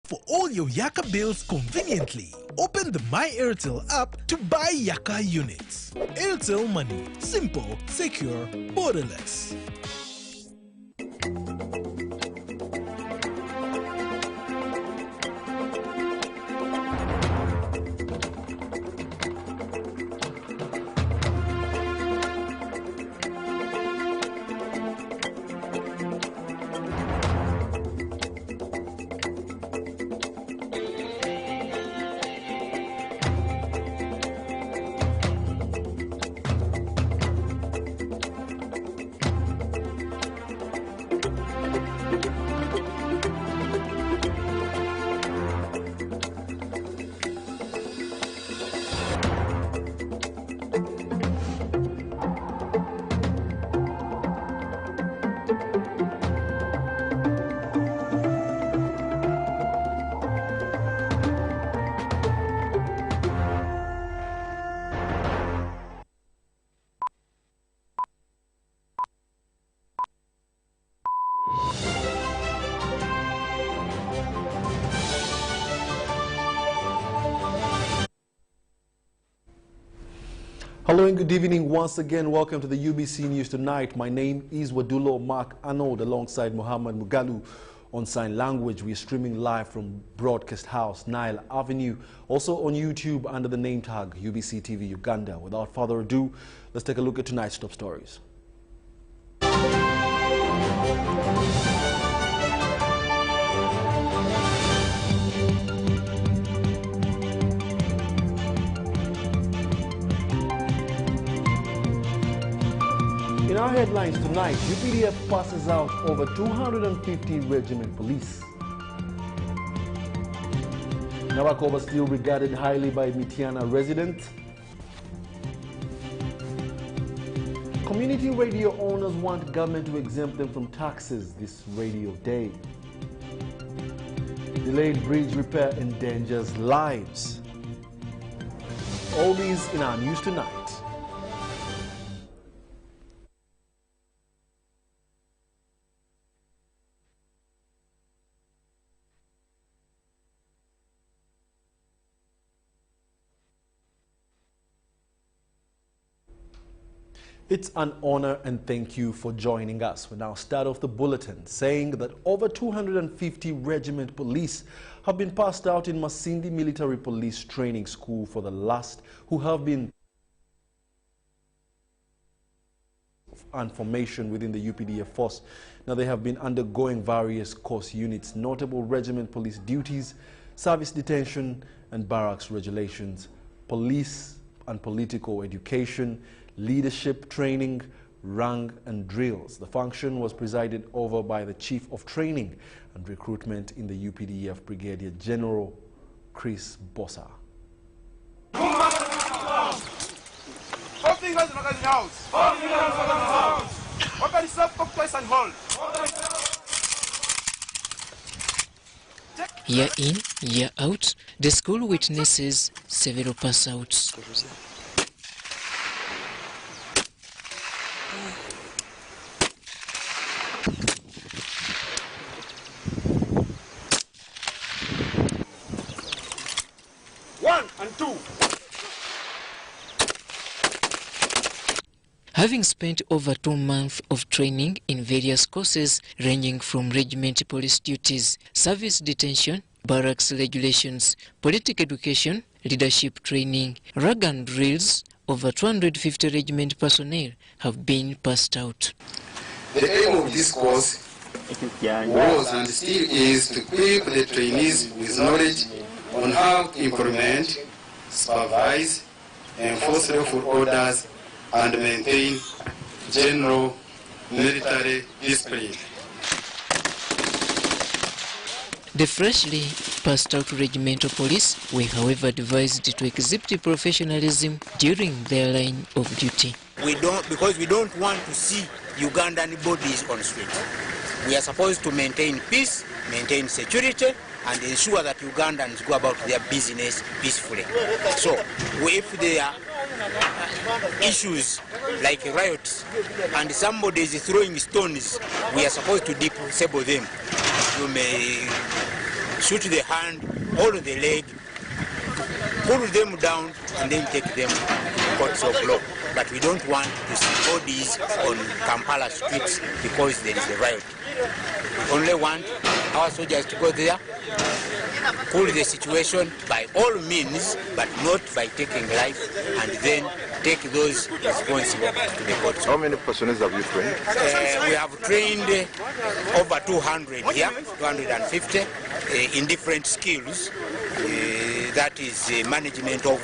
for all your Yaka bills conveniently. Open the My Airtel app to buy Yaka units. Airtel Money. Simple, secure, borderless. Hello and good evening once again. Welcome to the UBC News Tonight. My name is Wadulo Arnold alongside Muhammad Mugalu on sign language. We are streaming live from Broadcast House, Nile Avenue. Also on YouTube under the name tag UBC TV Uganda. Without further ado, let's take a look at tonight's top stories. In our headlines tonight, UPDF passes out over 250 regiment police. Nabakova still regarded highly by Mitiana residents. Community radio owners want government to exempt them from taxes this radio day. Delayed bridge repair endangers lives. All these in our news tonight. It's an honor and thank you for joining us. We now start off the bulletin saying that over 250 regiment police have been passed out in Masindi Military Police Training School for the last who have been and formation within the UPDF force. Now they have been undergoing various course units, notable regiment police duties, service detention and barracks regulations, police and political education, leadership training, rank and drills. The function was presided over by the Chief of Training and Recruitment in the UPDF, Brigadier General Chris Bossa. Year in, year out, the school witnesses several pass-outs. Having spent over 2 months of training in various courses ranging from regiment police duties, service detention, barracks regulations, political education, leadership training, rag and drills, over 250 regiment personnel have been passed out. The aim of this course was and still is to equip the trainees with knowledge on how to implement, supervise, enforce lawful orders, and maintain general military discipline. The freshly passed out regimental police were however advised to exhibit professionalism during their line of duty. Because we don't want to see Ugandan bodies on street. We are supposed to maintain peace, maintain security, and ensure that Ugandans go about their business peacefully. So, if there are issues like riots and somebody is throwing stones, we are supposed to disable them. shoot the hand, hold the leg, pull them down, and then take them to courts of law. But we don't want to see bodies on Kampala streets because there is a riot. We only want our soldiers to go there, cool the situation by all means, but not by taking life, and then take those responsible to the courts. How many personnel have you trained? We have trained over 200 here, 250 in different skills. That is management of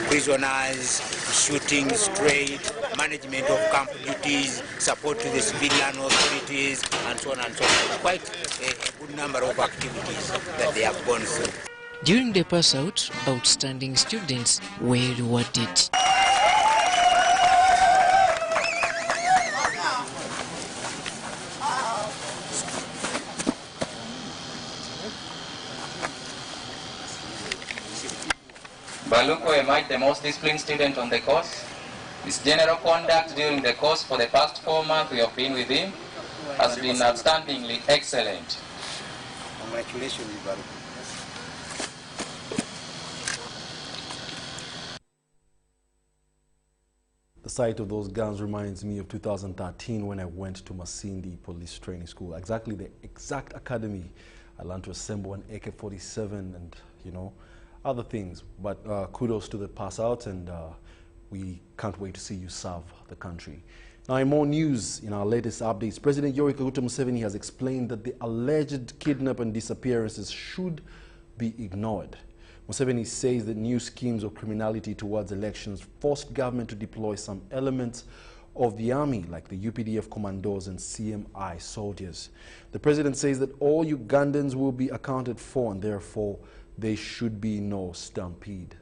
prisoners, shooting straight, management of camp duties, support to the civilian authorities, and so on and so forth. Quite a good number of activities that they have gone through. During the pass out, outstanding students were rewarded. Balunko emerged the most disciplined student on the course. His general conduct during the course for the past 4 months we have been with him has been outstandingly excellent. Congratulations, Balunko. The sight of those guns reminds me of 2013 when I went to Masindi Police Training School. Exactly the exact academy. I learned to assemble an AK-47 and, you know, other things. But kudos to the pass out, and we can't wait to see you serve the country. Now, in more news, in our latest updates, President Yoweri Kaguta Museveni has explained that the alleged kidnap and disappearances should be ignored. Museveni says that new schemes of criminality towards elections forced government to deploy some elements of the army, like the UPDF commandos and CMI soldiers. The president says that all Ugandans will be accounted for, and therefore there should be no stampede.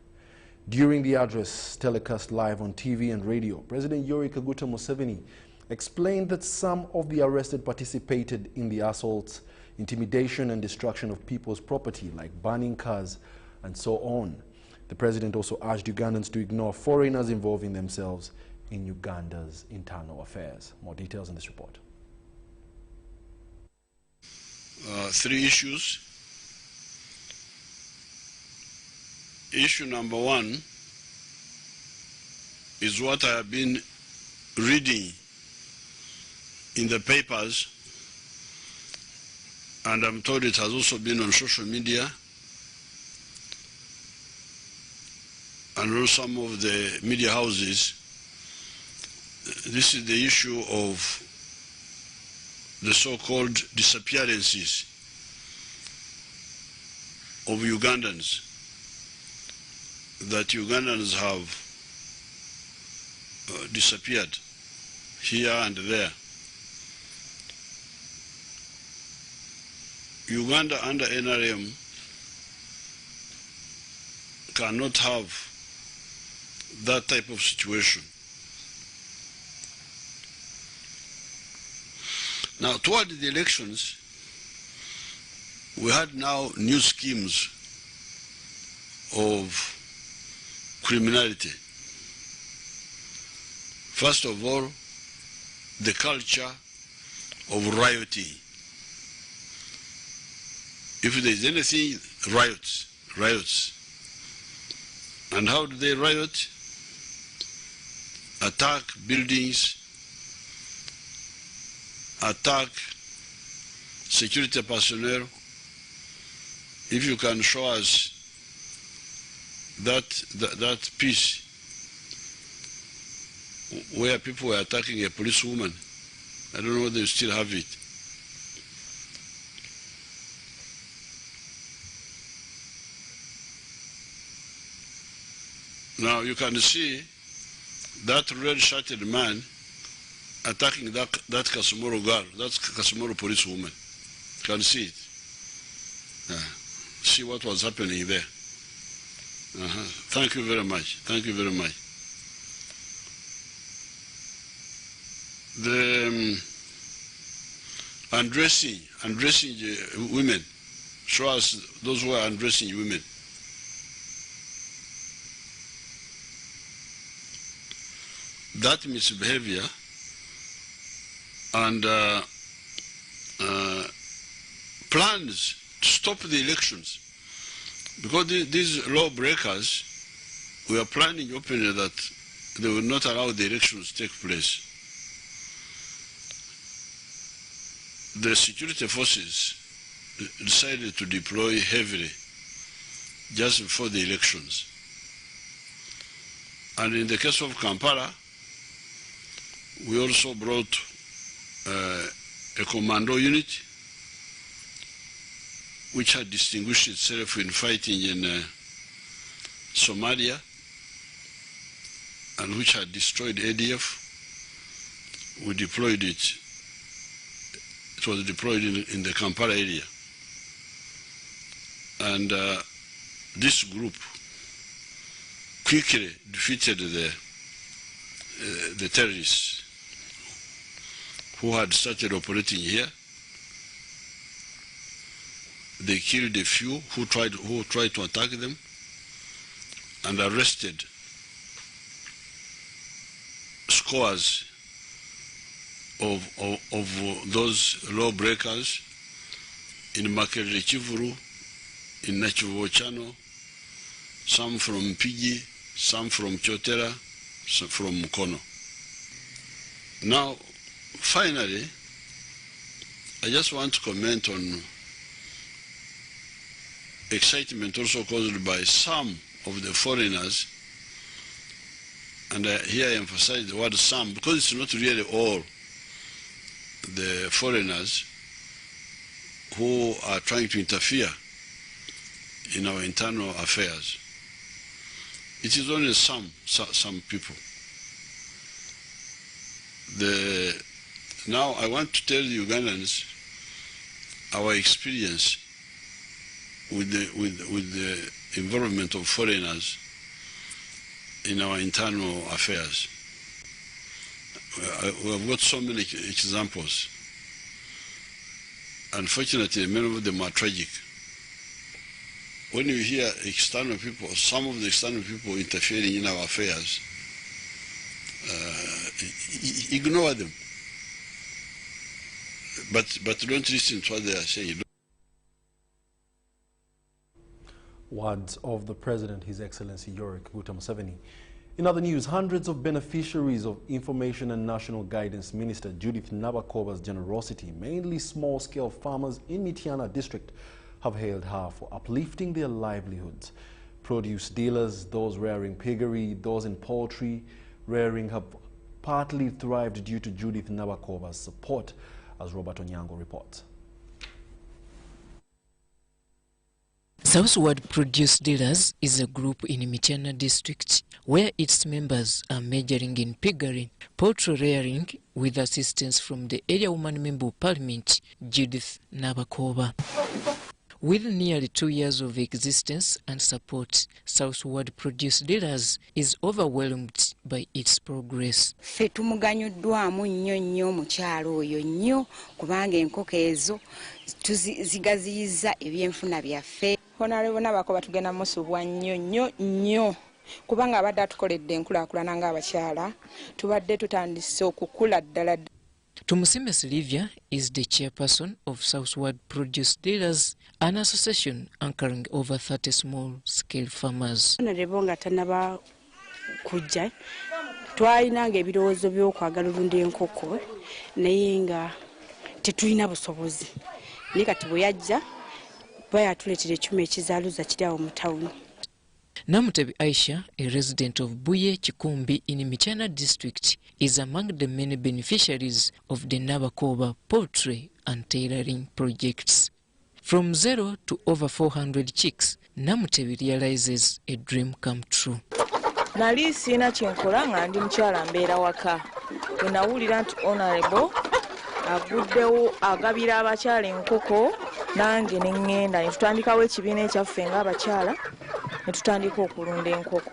During the address telecast live on TV and radio, President Yoweri Kaguta Museveni explained that some of the arrested participated in the assaults, intimidation and destruction of people's property, like burning cars and so on. The president also urged Ugandans to ignore foreigners involving themselves in Uganda's internal affairs. More details in this report. 3 issues. Issue number 1 is what I have been reading in the papers, and I'm told it has also been on social media and on some of the media houses. This is the issue of the so-called disappearances of Ugandans, that Ugandans have disappeared here and there. Uganda under NRM cannot have that type of situation. Now, toward the elections, we had now new schemes of criminality. First of all, the culture of rioting. If there is anything, riots. And how do they riot? Attack buildings, attack security personnel. If you can show us that piece where people were attacking a policewoman, I don't know whether you still have it. Now you can see that red-shirted man attacking that Kasumoro girl, that's Kasumoro policewoman. You can see it. See what was happening there. Thank you very much. Thank you very much. The undressing women. Show us those who are undressing women. That misbehavior and plans stop the elections. Because these lawbreakers, we are planning openly that they will not allow the elections to take place. The security forces decided to deploy heavily just before the elections. And in the case of Kampala, we also brought a commando unit which had distinguished itself in fighting in Somalia and which had destroyed ADF. We deployed it. It was deployed in the Kampala area. And this group quickly defeated the terrorists who had started operating here. They killed a few who tried to attack them and arrested scores of those lawbreakers in Makerere Chivuru, in Nachivochano, some from Pigi, some from Chotera, some from Mukono. Now, finally, I just want to comment on excitement also caused by some of the foreigners, and here I emphasize the word some because it's not really all the foreigners who are trying to interfere in our internal affairs. It is only some people. Now I want to tell the Ugandans our experience with the involvement of foreigners in our internal affairs. We have got so many examples. Unfortunately, many of them are tragic. When you hear external people, some of the external people interfering in our affairs, ignore them. But don't listen to what they are saying. Words of the President, His Excellency Yoweri Kaguta Museveni. In other news, hundreds of beneficiaries of Information and National Guidance Minister Judith Nabakoba's generosity, mainly small-scale farmers in Mityana district, have hailed her for uplifting their livelihoods. Produce dealers, those rearing piggery, those in poultry rearing have partly thrived due to Judith Nabakoba's support, as Robert Onyango reports. Southward Produce Dealers is a group in Mityana district where its members are majoring in piggery, poultry rearing with assistance from the area woman member of parliament, Judith Nabakoba. With nearly 2 years of existence and support, Southward Produce Dealers is overwhelmed by its progress. Ffe tumuganyuddwamu nnyo mu kyalo oyo nnyo kubanga enkoko ezo zigaziyiza ebyenfuna byaffe. Honorable Nabakoba tugenda musubwa nnyo kubanga abadde atukoledde enkulaakulana ng'abakyala tubadde tutandise okukula ddala. Tumusime Sylvia is the chairperson of Southward Produce Dealers, an association anchoring over 30 small-scale farmers. Honorable nga tannaba kujja twalinanga ebirowoozo by'okwagala olunda enkoko naye nga tetulina busobozi. Naye kati bwe yajja bayatuleetera ekyuma ekizaaluza kiri awo mu tawuni. Namutebi Aisha, a resident of Buye Chikumbi in Mityana district, is among the many beneficiaries of the Nabakoba poultry and tailoring projects. From 0 to over 400 chicks, Namutebi realizes a dream come true. Nali sina kyenkola nga ndi mukyala mbeera waka. Bwe nawulira nti Honorable aguddewo agabira abakyala enkoko nange ne ŋŋenda ne tutandikawo ekibiina ekyaffe ng'abakyala ne tutandika okulunda enkoko.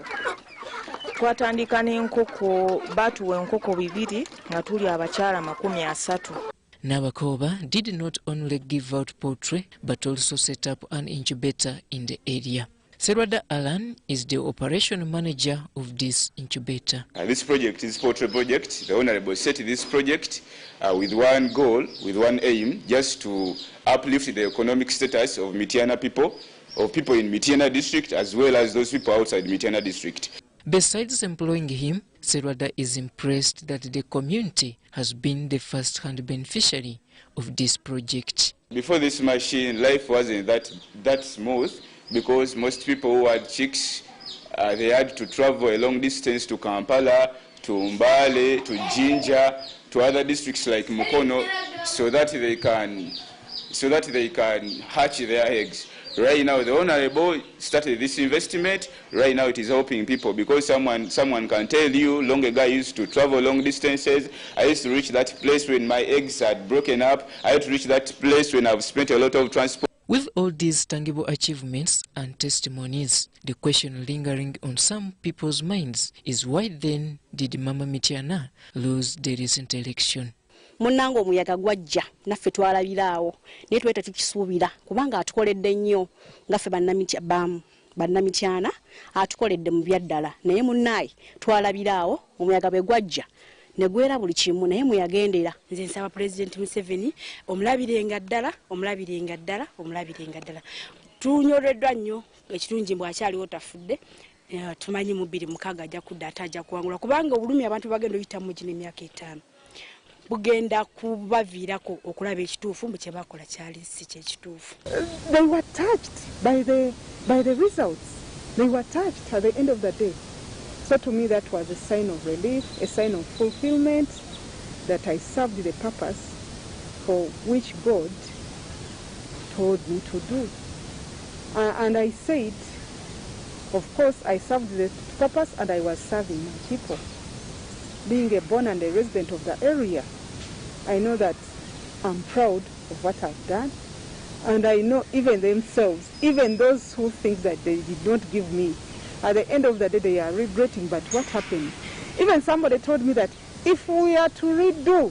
Twatandika n'enkoko batuwa enkoko 2 nga tuli abakyala 30. Nabakoba did not only give out poultry but also set up an incubator in the area. Serwada Alan is the operation manager of this incubator. This project is a portrait project. The Honorable set this project with one goal, with one aim, just to uplift the economic status of Mityana people, of people in Mityana district, as well as those people outside Mityana district. Besides employing him, Serwada is impressed that the community has been the first-hand beneficiary of this project. Before this machine, life wasn't that smooth, because most people who had chicks, they had to travel a long distance to Kampala, to Mbale, to Jinja, to other districts like Mukono, so that they can hatch their eggs. Right now, the Honorable started this investment. Right now, it is helping people, because someone can tell you, long ago I used to travel long distances. I used to reach that place when my eggs had broken up. I had to reach that place when I've spent a lot of transport. With all these tangible achievements and testimonies, the question lingering on some people's minds is, why then did Mama Mityana lose the recent election? Munango omuyaga gwajja naffe twalabiraawo naye tweta tukisuubira kubanga atukoledde nnyo ngaffe bannamityana atukoledde mu byaddala naye munnaayi twalabiraawo omuyaga bwe gwajja ne gwera buli kimu naye muyagendera. Nze nsaba Pulezidenti Museveni omulabirenga ddala. Tunyolweddwa nnyo ekirungi mbw akyaliwo tafudde. Tumanyi mu 2006 ajja kudda ate ajja kuwangula kubanga obulumi abantu bagenda oyitamu gino emyaka 5 bugenda kubaviirako okulaba ekituufu mu kye bakola kyali si kyekituufu. They were touched by the results. They were touched at the end of the day. So to me that was a sign of relief, a sign of fulfillment, that I served the purpose for which God told me to do. And I said, of course, I served the purpose and I was serving my people. Being a born and a resident of the area, I know that I'm proud of what I've done. And I know even themselves, even those who think that they did not give me, at the end of the day they are regretting. But what happened? Even somebody told me that if we are to redo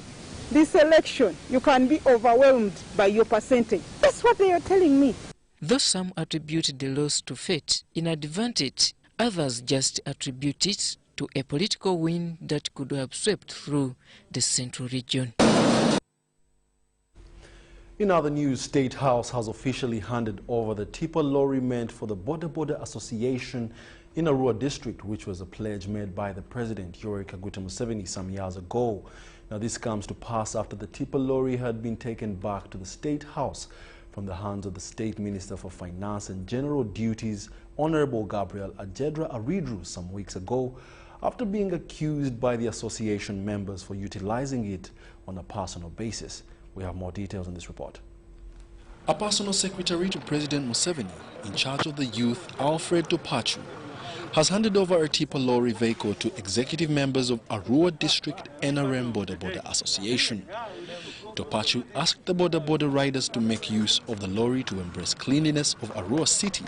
this election, you can be overwhelmed by your percentage. That's what they are telling me. Though some attribute the loss to fate inadvertent, others just attribute it to a political wind that could have swept through the central region. In other news, State House has officially handed over the tipper lorry meant for the Border Association in Arua district, which was a pledge made by the President, Yoweri Kaguta Museveni, some years ago. Now, this comes to pass after the tipper lorry had been taken back to the State House from the hands of the State Minister for Finance and General Duties, Honorable Gabriel Ajedra Aridru, some weeks ago, after being accused by the association members for utilizing it on a personal basis. We have more details in this report. A personal secretary to President Museveni, in charge of the youth, Alfred Topachu, has handed over a tipper lorry vehicle to executive members of Arua District NRM Border Association. Topachu asked the border riders to make use of the lorry to embrace cleanliness of Arua City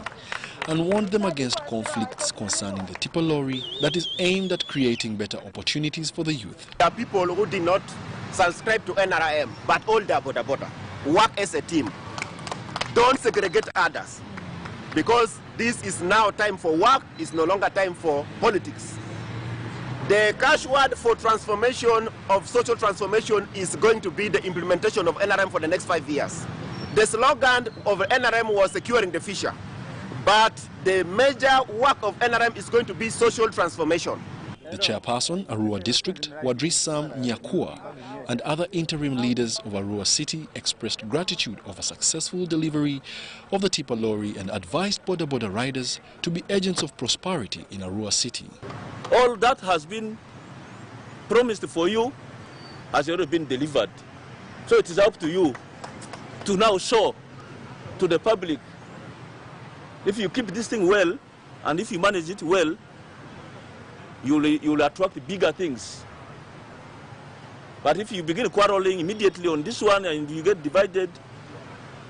and warned them against conflicts concerning the tipper lorry that is aimed at creating better opportunities for the youth. There are people who did not subscribe to NRM, but all their border work as a team. Don't segregate others, because this is now time for work, it's no longer time for politics. The catchword for transformation of social transformation is going to be the implementation of NRM for the next 5 years. The slogan of NRM was securing the future, but the major work of NRM is going to be social transformation. The chairperson, Arua District, Wadrisam Nyakua, and other interim leaders of Arua City expressed gratitude of a successful delivery of the tipper lorry and advised border riders to be agents of prosperity in Arua City. All that has been promised for you has already been delivered. So it is up to you to now show to the public, if you keep this thing well and if you manage it well, you'll attract bigger things. But if you begin quarreling immediately on this one and you get divided,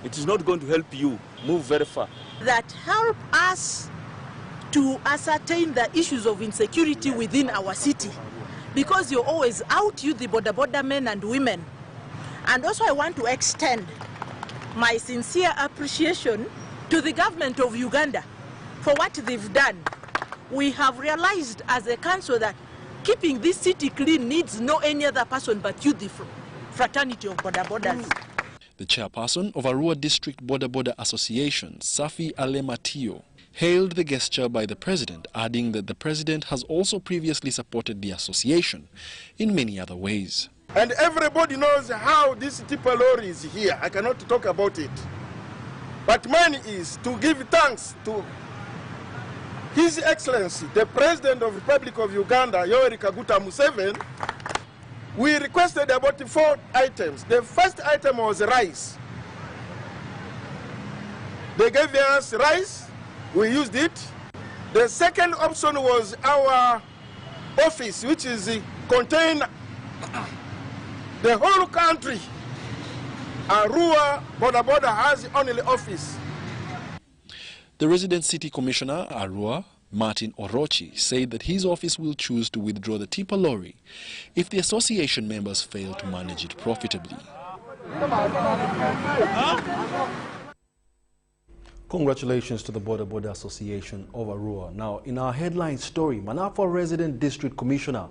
it is not going to help you move very far. That help us to ascertain the issues of insecurity within our city, because you're always out, you the border men and women. And also I want to extend my sincere appreciation to the government of Uganda for what they've done. We have realized as a council that keeping this city clean needs no any other person but you, the fraternity of border borders. The chairperson of Arua District Border Association, Safi Alematio, hailed the gesture by the president, adding that the president has also previously supported the association in many other ways. And everybody knows how this Tipa lorry is here. I cannot talk about it. But mine is to give thanks to His Excellency, the President of the Republic of Uganda, Yoweri Kaguta Museveni. We requested about 4 items. The first item was rice. They gave us rice. We used it. The second option was our office, which is contain the whole country. Arua Border has only office. The resident city commissioner, Arua, Martin Orochi, said that his office will choose to withdraw the Tipa lorry if the association members fail to manage it profitably. Congratulations to the Border Association of Arua. Now, in our headline story, Manafwa Resident District Commissioner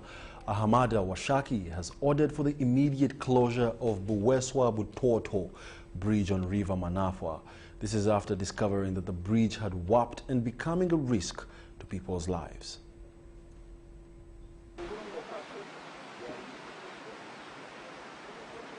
Ahamada Washaki has ordered for the immediate closure of Buweswa Butoto Bridge on River Manafwa. This is after discovering that the bridge had warped and becoming a risk to people's lives.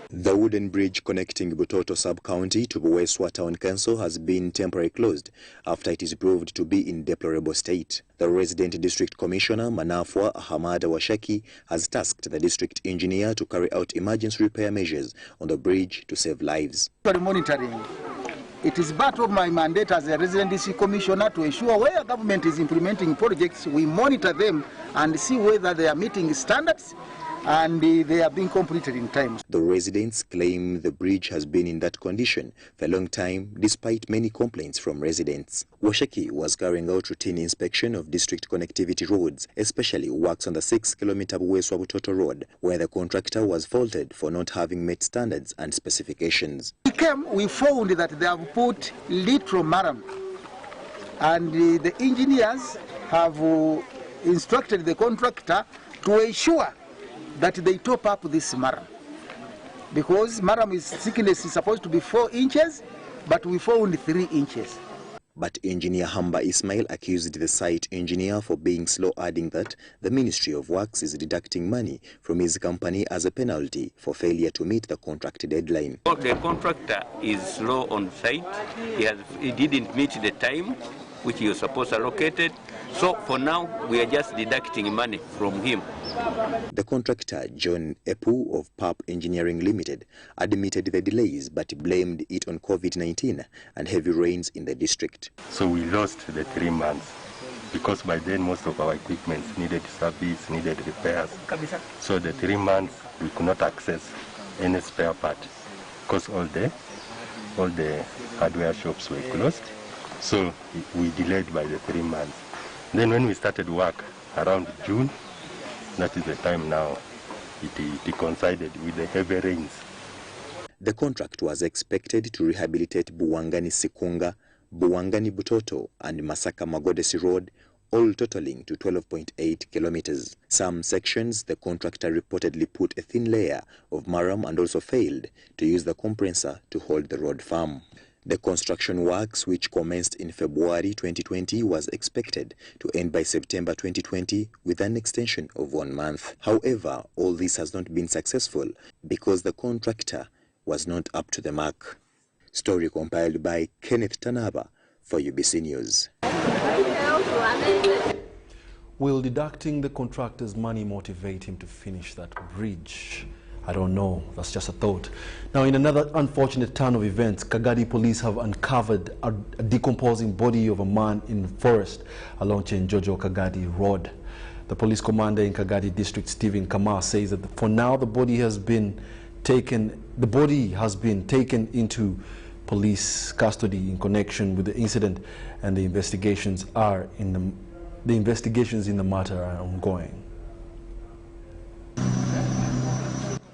The wooden bridge connecting Butoto sub-county to Buweswa Town Council has been temporarily closed after it is proved to be in deplorable state. The resident district commissioner, Manafwa Ahamada Washaki, has tasked the district engineer to carry out emergency repair measures on the bridge to save lives. Monitoring. It is part of my mandate as a resident district commissioner to ensure where government is implementing projects, we monitor them and see whether they are meeting standards and they are being completed in time. The residents claim the bridge has been in that condition for a long time, despite many complaints from residents. Washaki was carrying out routine inspection of district connectivity roads, especially works on the 6-kilometer Buweswa Butoto road, where the contractor was faulted for not having met standards and specifications. We found that they have put lead from Maram, and the engineers have instructed the contractor to ensure that they top up this Maram, because Maram thickness is supposed to be 4 inches, but we found 3 inches. But engineer Hamba Ismail accused the site engineer for being slow, adding that the Ministry of Works is deducting money from his company as a penalty for failure to meet the contract deadline. The contractor is slow on site. He didn't meet the time which he was supposed to allocate it. So for now, we are just deducting money from him. The contractor, John Epu of PAP Engineering Limited, admitted the delays but blamed it on COVID-19 and heavy rains in the district. So we lost the 3 months because by then most of our equipment needed service, needed repairs. So the 3 months we could not access any spare part because all the hardware shops were closed. So we delayed by the 3 months. Then when we started work around June, that is the time now it coincided with the heavy rains. The contract was expected to rehabilitate Buwangani Sikunga, Buwangani Butoto and Masaka Magodesi Road, all totaling to 12.8 kilometers. Some sections the contractor reportedly put a thin layer of Maram and also failed to use the compressor to hold the road firm. The construction works, which commenced in February 2020, was expected to end by September 2020 with an extension of 1 month. However, all this has not been successful because the contractor was not up to the mark. Story compiled by Kenneth Tanaba for UBC News. Will deducting the contractor's money motivate him to finish that bridge? I don't know. That's just a thought. Now, in another unfortunate turn of events, Kagadi police have uncovered a decomposing body of a man in forest along Chenjojo Kagadi Road. The police commander in Kagadi district, Stephen Kamar, says that for now the body has been taken into police custody in connection with the incident, and the investigations in the matter are ongoing.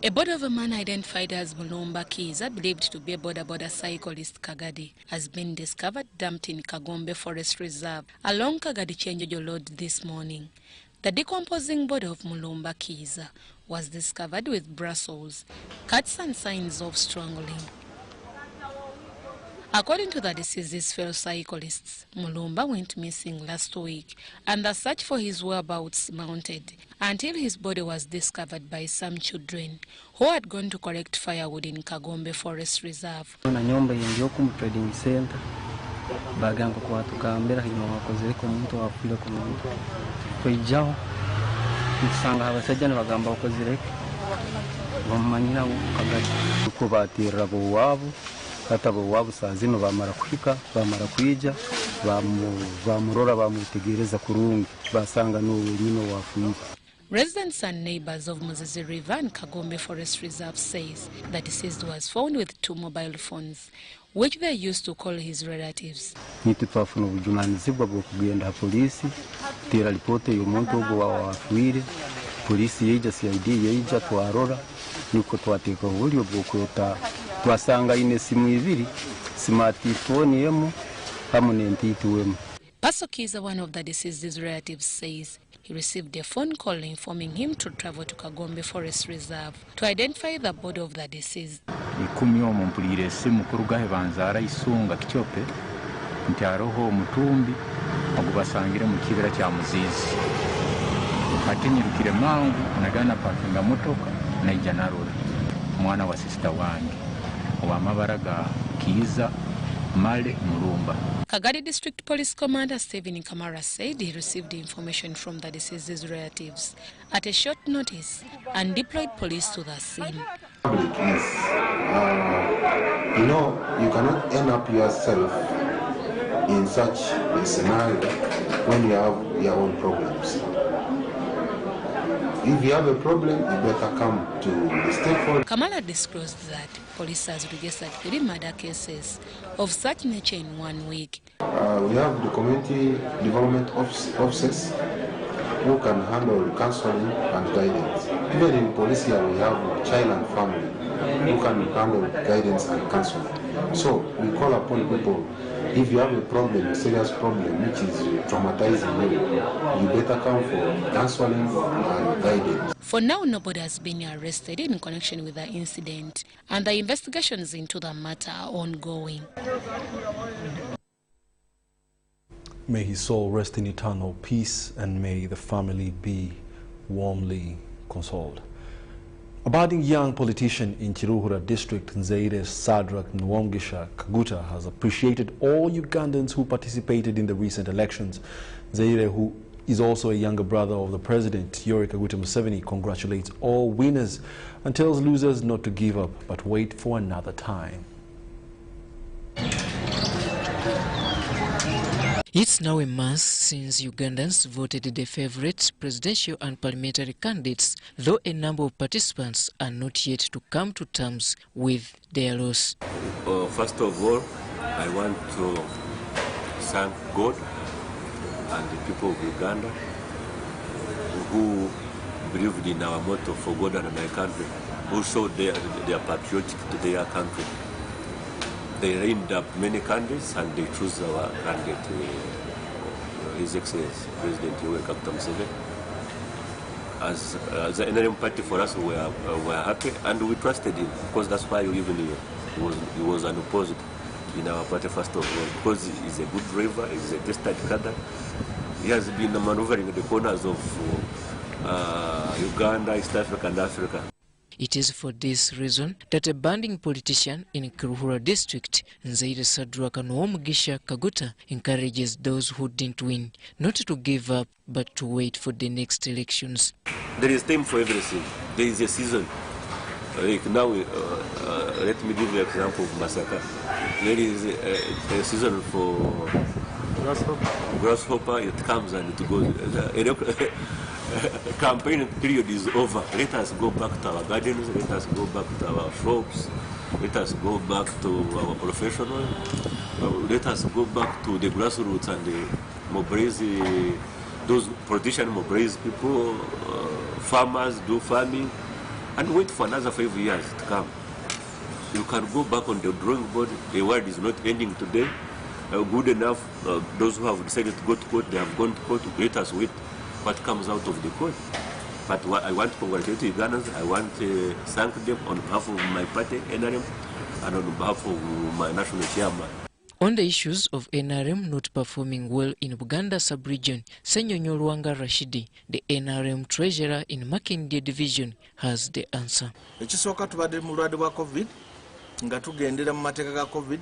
A body of a man identified as Mulumba Kiza, believed to be a boda cyclist Kagadi, has been discovered dumped in Kagombe Forest Reserve along Kagadi Chenjojo Road this morning. The decomposing body of Mulumba Kiza was discovered with brussels, cuts and signs of strangling. According to the deceased's fellow cyclists, Mulumba went missing last week and the search for his whereabouts mounted until his body was discovered by some children who had gone to collect firewood in Kagombe Forest Reserve. Trading center bagango kwa tukambera hino wakoze ko muntu wafira ko muntu kwijao nsanga abasajjana bagamba wakozireke bamanyira Kagadi uko batira bo wabo kata bo wabo sazino bamara kuhika bamara kwija bamurora bamutegereza kurungi basanga no nyino wafuye. Residents and neighbors of Muzezi River and Kagombe Forest Reserve says the deceased was found with 2 mobile phones, which they used to call his relatives. Nitutwafuna ubujunanizibwa bwo kugenda polisi tira ripote y'umuntu ubwo wafuire polisi yeja CID yeja twarora niko twateka uburyo bwo kweta twasanga ine simu ibiri smartphone yemo hamwe n'entituwemo. Paso Kiza, one of the deceased's relatives, says he received a phone call informing him to travel to Kagombe Forest Reserve to identify the body of the deceased. Ikumyo mumpulire simu kurugahe banzara isunga kichope nti aroho mutumbi agubasangire mu kibera kya Muzizi atinyirukire mangu nagana parkinga motoka naija narora mwana wa sister wange owamabaraga Kiza Male Mulumba. Kagadi District Police Commander Stephen Kamara said he received information from the deceased's relatives at a short notice and deployed police to the scene. You know, you cannot end up yourself in such a scenario when you have your own problems. If you have a problem, you better come to the stakeholder. Kamala disclosed that police has registered 3 murder cases of such nature in 1 week. We have the community development officers who can handle counseling and guidance. Even in police here, we have child and family who can handle guidance and counseling. So we call upon people, if you have a problem, a serious problem which is traumatizing you better come for counseling and guidance. For now, nobody has been arrested in connection with the incident, and the investigations into the matter are ongoing. May his soul rest in eternal peace, and may the family be warmly consoled. A budding young politician in Chiruhura district, Nzeire Sadrak Nwamgisha Kaguta, has appreciated all Ugandans who participated in the recent elections. Nzeire, who is also a younger brother of the president, Yoweri Kaguta Museveni, congratulates all winners and tells losers not to give up, but wait for another time. It's now a month since Ugandans voted their favorite presidential and parliamentary candidates, though a number of participants are not yet to come to terms with their loss. First of all, I want to thank God and the people of Uganda who believed in our motto, for God and my country, who showed they are patriotic to their country. They lined up many candidates and they chose our candidate, His Excellency President Yoweri Kaguta Museveni. As the NRM party, for us, we are happy and we trusted him, because that's why even he was unopposed in our party first of all, because he's a good driver, he's a tested cadre. He has been maneuvering the corners of Uganda, East Africa and Africa. It is for this reason that a banding politician in Kiruhura district, Nzeire Sadrak Nwamgisha Kaguta, encourages those who didn't win not to give up but to wait for the next elections. There is time for everything. There is a season. Like now, let me give you an example of Masaka. There is a season for grasshopper. It comes and it goes. Campaign period is over. Let us go back to our gardens, let us go back to our shops, let us go back to our professional, let us go back to the grassroots and the mobilize, those politicians mobilize people, farmers do farming, and wait for another 5 years to come. You can go back on the drawing board. The world is not ending today. Good enough, those who have decided to go to court, they have gone to court. Let us wait what comes out of the court. But I want to congratulate Ugandans. I want to thank them on behalf of my party, NRM, and on behalf of my national chairman. On the issues of NRM not performing well in Buganda sub-region, Senyonyo Rwanga Rashidi, the NRM treasurer in Makindye division, has the answer. Ekisooka tubadde mu mulwadde bwa COVID nga tugendera mu mateeka ga COVID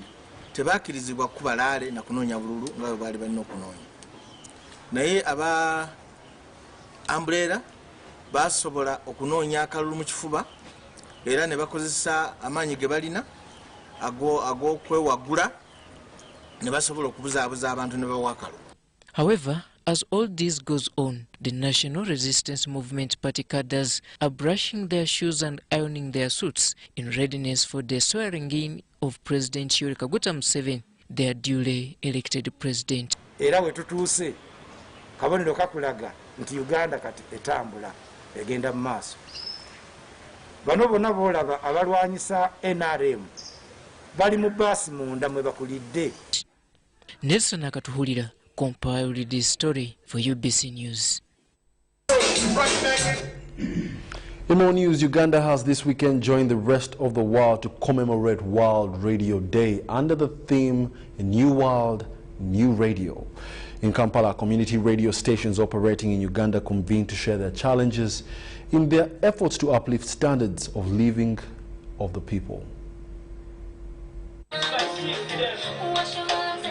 tebaakirizibwa kubalaale na kunoonya bululu nga bwe baali balina okunoonya. Naye aba Umbrella basobola okunoonya akalulu mu kifuba era ne bakozesa amaanyi ge balina ag'okwewagula ne basobola okubuzaabuza abantu ne bawa akalulu. However, as all this goes on, the National Resistance Movement party cadres are brushing their shoes and ironing their suits in readiness for the swearing-in of President Yoweri Kaguta Museveni, their duly elected president. Era we tutuuse kabonero kakulaga nti Uganda kati etambula egenda mu maaso. Bano bonna boolaba abalwanyisa NRM bali mu baasi munda mwe bakulidde. Nelson Akatuhulira compiled this story for UBC News. In more news, Uganda has this weekend joined the rest of the world to commemorate World Radio Day under the theme A New World, New Radio. In Kampala, community radio stations operating in Uganda convened to share their challenges in their efforts to uplift standards of living of the people.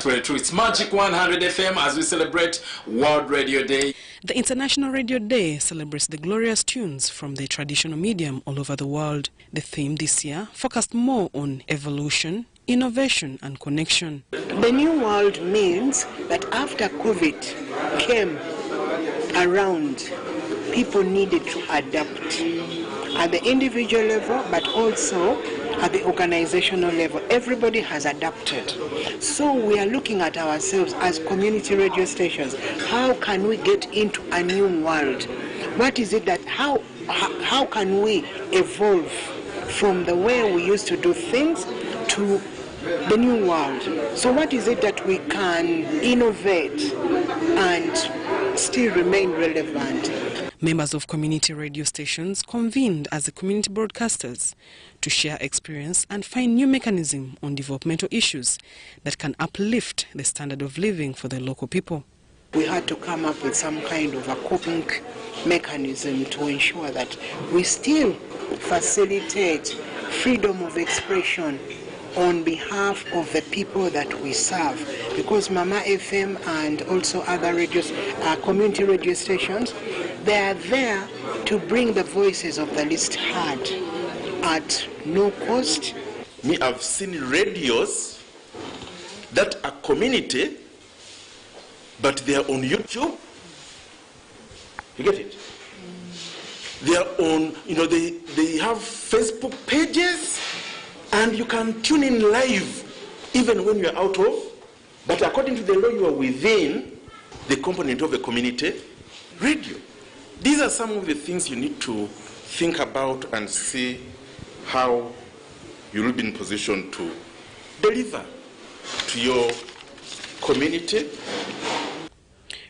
To its Magic 100 FM as we celebrate World Radio Day. The International Radio Day celebrates the glorious tunes from the traditional medium all over the world. The theme this year focused more on evolution, innovation and connection. The new world means that after COVID came around, people needed to adapt at the individual level, but also at the organizational level. Everybody has adapted. So we are looking at ourselves as community radio stations. How can we get into a new world? What is it that, how can we evolve from the way we used to do things to the new world? So what is it that we can innovate and still remain relevant? Members of community radio stations convened as the community broadcasters to share experience and find new mechanisms on developmental issues that can uplift the standard of living for the local people. We had to come up with some kind of a coping mechanism to ensure that we still facilitate freedom of expression on behalf of the people that we serve, because Mama FM and also other radios, community radio stations, they are there to bring the voices of the least heard at no cost. I've seen radios that are community, but they are on YouTube. You get it? They are on, they have Facebook pages, and you can tune in live even when you're out of. But according to the law, you are within the component of the community radio. These are some of the things you need to think about and see how you will be in position to deliver to your community.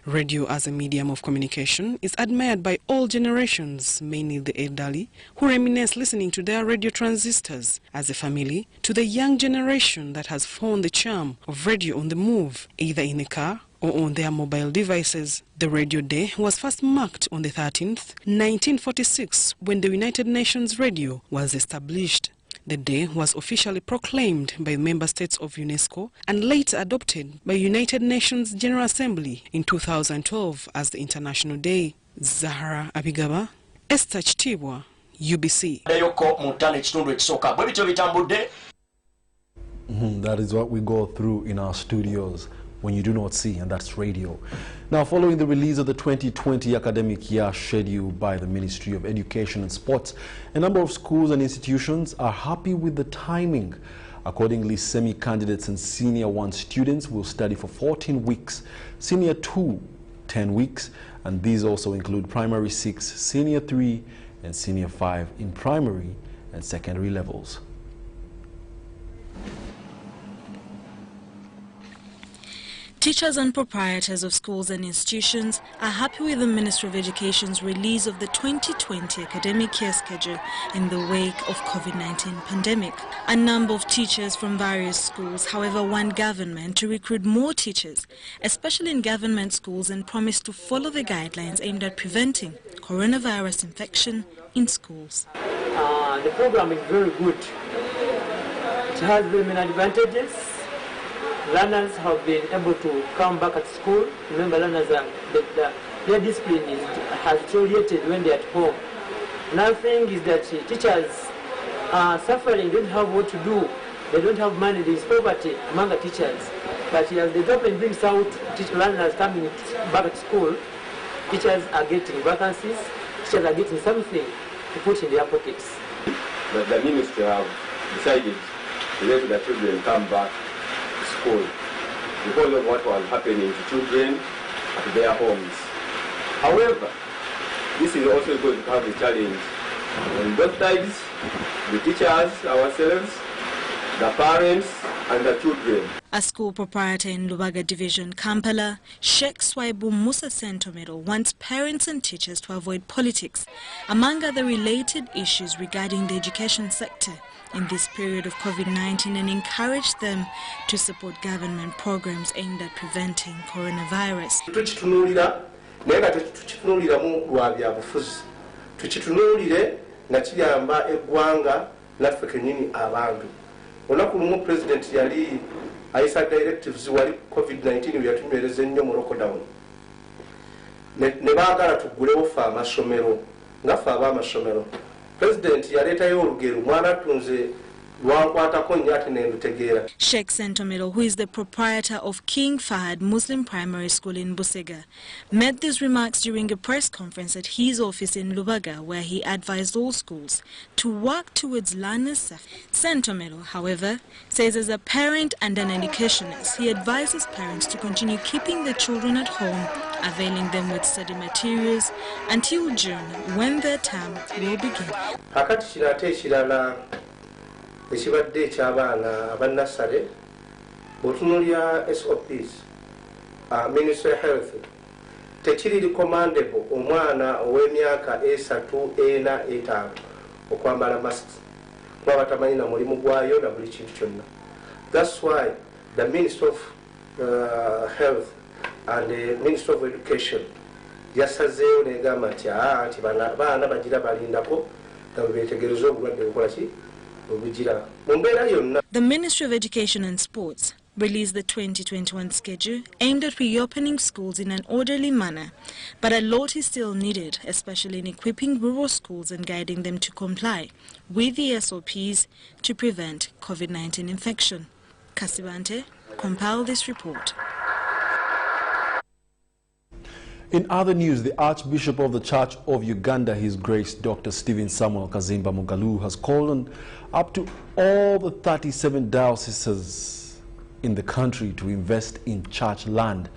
Radio as a medium of communication is admired by all generations, mainly the elderly, who reminisce listening to their radio transistors as a family, to the young generation that has found the charm of radio on the move, either in a car or on their mobile devices. The Radio Day was first marked on the 13th, 1946, when the United Nations Radio was established. The day was officially proclaimed by member states of UNESCO and later adopted by United Nations General Assembly in 2012 as the International Day. Zahara Abigaba, Esther Chitibwa, UBC. That is what we go through in our studios when you do not see, and that's radio. Now, following the release of the 2020 academic year schedule by the Ministry of Education and Sports, a number of schools and institutions are happy with the timing. Accordingly, semi-candidates and Senior 1 students will study for 14 weeks, Senior 2, 10 weeks, and these also include Primary 6, Senior 3, and Senior 5 in primary and secondary levels. Teachers and proprietors of schools and institutions are happy with the Ministry of Education's release of the 2020 academic year schedule in the wake of COVID-19 pandemic. A number of teachers from various schools, however, want government to recruit more teachers, especially in government schools, and promise to follow the guidelines aimed at preventing coronavirus infection in schools. The program is very good. It has very many advantages. Learners have been able to come back at school. Remember, learners are, their discipline has deteriorated when they're at home. Another thing is that teachers are suffering, don't have what to do. They don't have money. There is poverty among the teachers. But as the government brings out learners coming back at school, teachers are getting vacancies, teachers are getting something to put in their pockets. But the ministry have decided to let the children come back school because of what was happening to children at their homes. However, this is also going to have a challenge on both sides, the teachers ourselves, the parents and the children. A school proprietor in Lubaga Division, Kampala, Sheikh Swaibu Musa Sentomero, wants parents and teachers to avoid politics, among other related issues regarding the education sector in this period of COVID-19, and encourage them to support government programs aimed at preventing coronavirus. Tukitunuulira naye nga tukitunuuliramu lwa byabufuzi, tukitunuulire nga kiyamba eggwanga naffe kennyini abantu. Olunaku lumu President yali ayisa directives wali COVID-19 yatunywereza ennyo mu lockdown. Ne baagala tuggulewo ffe amasomero nga ffe ab'amasomero. President yaleetayo olugero mwana tunze lwankwatako nnyo ate ne ndutegeera. Sheikh Sentomero, who is the proprietor of King Fahad Muslim Primary School in Busega, made these remarks during a press conference at his office in Lubaga, where he advised all schools to work towards learners' safety. Sentomero, however, says as a parent and an educationist, he advises parents to continue keeping their children at home, availing them with study materials until June, when their term will begin. Ekibadde ekyabaana aba nursery bw'otunuulira SOPs Ministry of Health tekiri recommendable omwana ow'emyaka 3, 4, 5 okwambala masks kuba batamanyi na mulimu gwayo na buli kintu kyonna. That's why the Ministry of Health and the Ministry of Education yasazeewo negamba nti nti baana bagira balindako nga bebeetegereza obulwadde bukola ki. The Ministry of Education and Sports released the 2021 schedule aimed at reopening schools in an orderly manner, but a lot is still needed, especially in equipping rural schools and guiding them to comply with the SOPs to prevent COVID-19 infection. Kasibante compiled this report. In other news, the Archbishop of the Church of Uganda, His Grace Dr. Stephen Samuel Kazimba Mugalu, has called on up to all the 37 dioceses in the country to invest in church land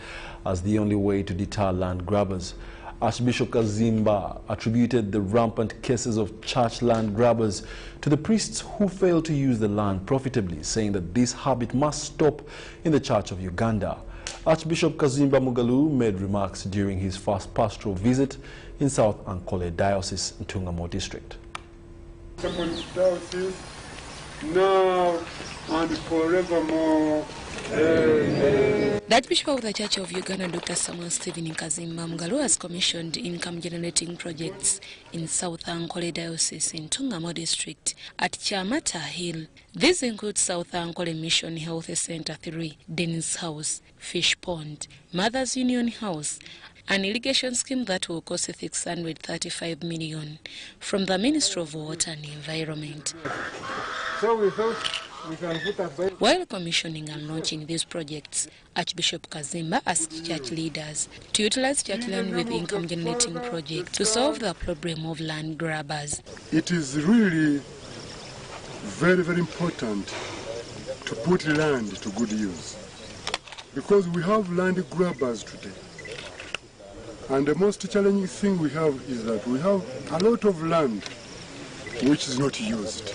as the only way to deter land grabbers. Archbishop Kazimba attributed the rampant cases of church land grabbers to the priests who fail to use the land profitably, saying that this habit must stop in the Church of Uganda. Archbishop Kazimba Mugalu made remarks during his first pastoral visit in South Ankole Diocese in Ntungamo District. Diocese, now and forevermore. Amen. The Archbishop of the Church of Uganda, Dr. Samuel Stephen Kazimba Mugalu, has commissioned income-generating projects in South Ankole Diocese in Ntungamo District at Chamata Hill. These include South Ankole Mission Health Center 3, Dennis House, Fish Pond, Mothers Union House, an irrigation scheme that will cost 635 million from the Ministry of Water and Environment. So we thought we can put aside. While commissioning and launching these projects, Archbishop Kazimba asked church leaders to utilize church land with income-generating projects to solve the problem of land grabbers. It is really very, very important to put land to good use, because we have land grabbers today. And the most challenging thing we have is that we have a lot of land which is not used.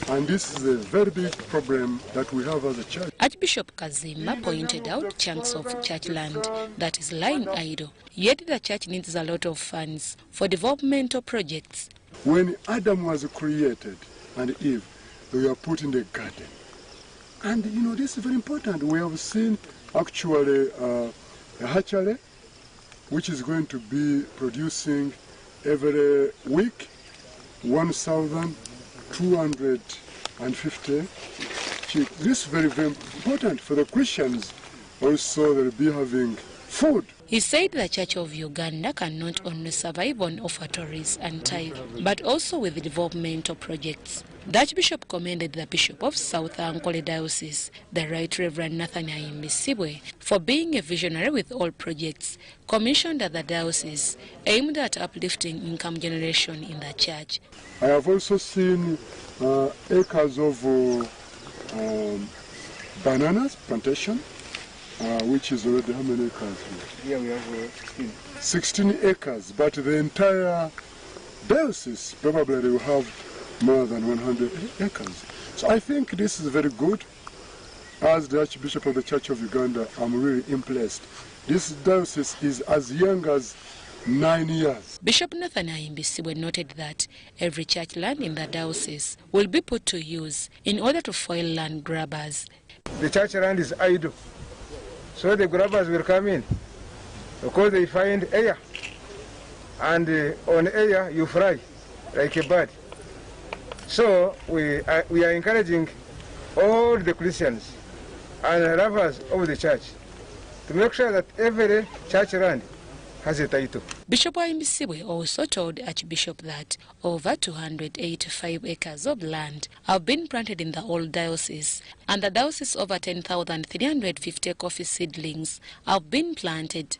And this is a very big problem that we have as a church. Archbishop Kazimba pointed out chunks of church land that is lying idle, yet the church needs a lot of funds for developmental projects. When Adam was created and Eve, they were put in the garden. And you know, this is very important. We have seen actually a hatchery which is going to be producing every week 1,250 chicks. This is very, very important for the Christians. Also, they'll be having food. He said the Church of Uganda can not only survive on offertories and tithe, but also with developmental projects. The Archbishop commended the Bishop of South Ankole Diocese, the Right Reverend Nathaniel Imbisibwe, for being a visionary with all projects commissioned at the diocese aimed at uplifting income generation in the church. I have also seen acres of bananas plantation, which is already how many acres here? Yeah, we have 16 acres, but the entire diocese probably will have more than 100 acres. So I think this is very good. As the Archbishop of the Church of Uganda, I'm really impressed. This diocese is as young as 9 years. Bishop Nathaniel Imbisibwe noted that every church land in the diocese will be put to use in order to foil land grabbers. The church land is idle, so the grabbers will come in because they find air, and on air you fly like a bird. So we are encouraging all the Christians and lovers of the church to make sure that every church land has a title. Bishop Imbisibwe also told Archbishop that over 285 acres of land have been planted in the old diocese, and the diocese over 10,350 coffee seedlings have been planted.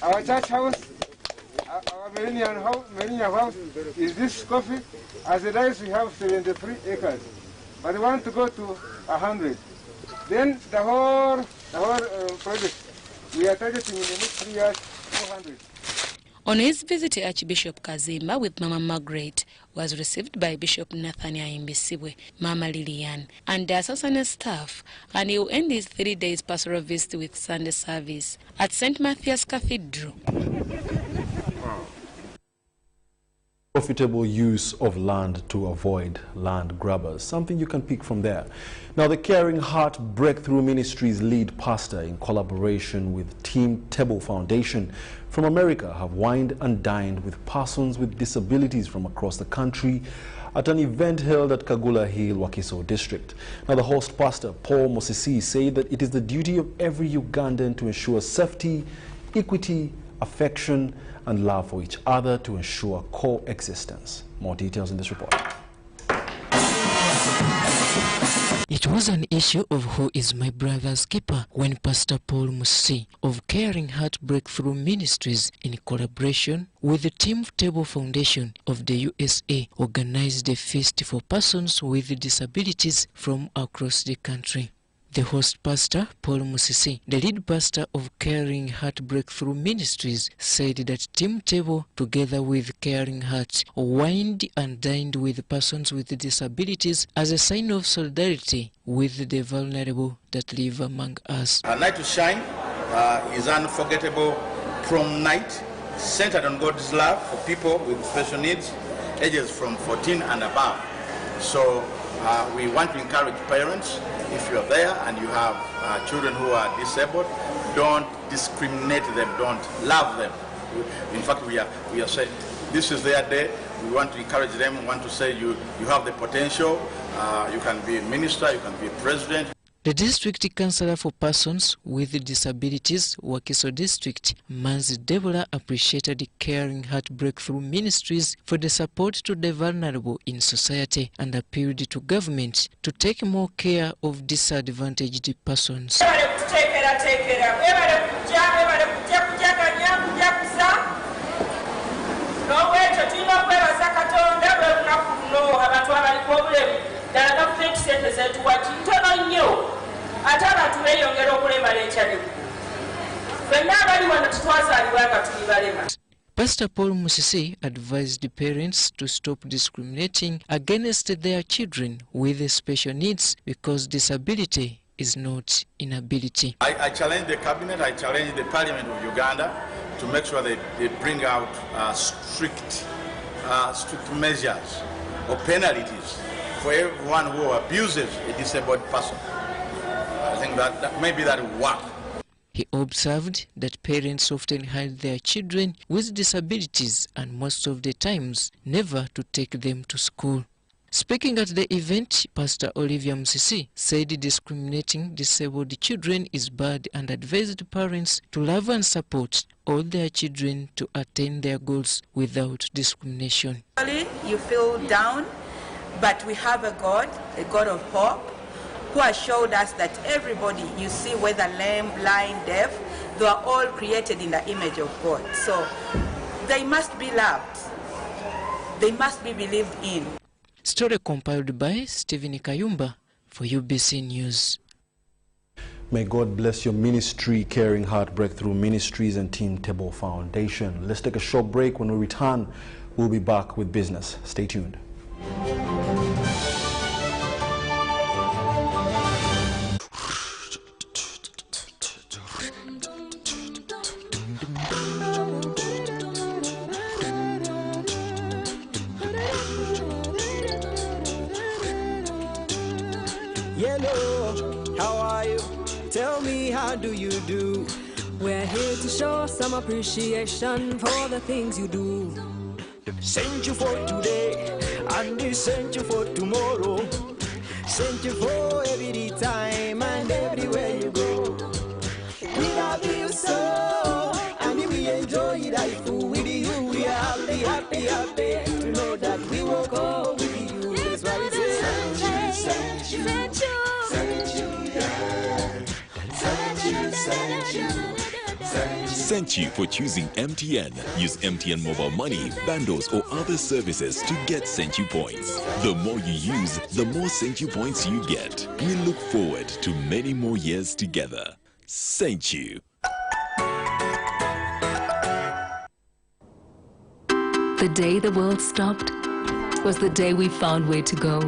Our church house, our millennium house is this coffee. As a diocese we have 73 acres, but we want to go to 100. Then the whole project we are targeting in the next 3 years 400. On his visit, Archbishop Kazimba with Mama Margaret was received by Bishop Nathaniel Imbisibwe, Mama Lilian, and the associate staff, and he will end his 3 days pastoral visit with Sunday service at St. Matthias Cathedral. Profitable use of land to avoid land grabbers, something you can pick from there. Now, the Caring Heart Breakthrough Ministries lead pastor, in collaboration with Team Table Foundation from America, have wined and dined with persons with disabilities from across the country at an event held at Kagula Hill, Wakiso District. Now, the host pastor, Paul Mosisi, said that it is the duty of every Ugandan to ensure safety, equity, affection and love for each other to ensure coexistence. More details in this report. It was an issue of who is my brother's keeper when Pastor Paul Musi of Caring Heart Breakthrough Ministries, in collaboration with the Team Table Foundation of the USA, organized a feast for persons with disabilities from across the country. The host pastor, Paul Musisi, the lead pastor of Caring Heart Breakthrough Ministries, said that Team Table, together with Caring Heart, wined and dined with persons with disabilities as a sign of solidarity with the vulnerable that live among us. A Night to Shine is an unforgettable prom night centered on God's love for people with special needs, ages from 14 and above. So we want to encourage parents, if you're there and you have children who are disabled, don't discriminate them, don't love them. In fact, we are saying this is their day. We want to encourage them. We want to say you have the potential. You can be a minister, you can be a president. The district councillor for persons with disabilities, Wakiso District, Manzi Deborah, appreciated the Caring Heart Breakthrough Ministries for the support to the vulnerable in society and appealed to government to take more care of disadvantaged persons. Pastor Paul Musisi advised the parents to stop discriminating against their children with special needs because disability is not inability. I challenge the cabinet, I challenge the Parliament of Uganda to make sure they bring out strict measures or penalties for everyone who abuses a disabled person. I think that maybe that will work. He observed that parents often hide their children with disabilities and most of the times never to take them to school. Speaking at the event, Pastor Olivia Musisi said discriminating disabled children is bad and advised parents to love and support all their children to attain their goals without discrimination. You feel down, but we have a God of hope, who has showed us that everybody you see, whether lame, blind, deaf, they are all created in the image of God. So they must be loved. They must be believed in. Story compiled by Stephen Kayumba for UBC News. May God bless your ministry, Caring Heart Breakthrough Ministries and Team Table Foundation. Let's take a short break. When we return, we'll be back with business. Stay tuned. Hello, how are you? Tell me, how do you do? We're here to show some appreciation for the things you do. Sent you for today, and they sent you for tomorrow. Sent you for every time and everywhere you go. We love you so, and we enjoy life with you. We are happy, happy, happy to know that we will go with you. That's why we say, thank you. Thank you for choosing MTN. Use MTN mobile money, bundles or other services to get Thank You points. The more you use, the more Thank You points you get. We look forward to many more years together. Thank you. The day the world stopped was the day we found where to go.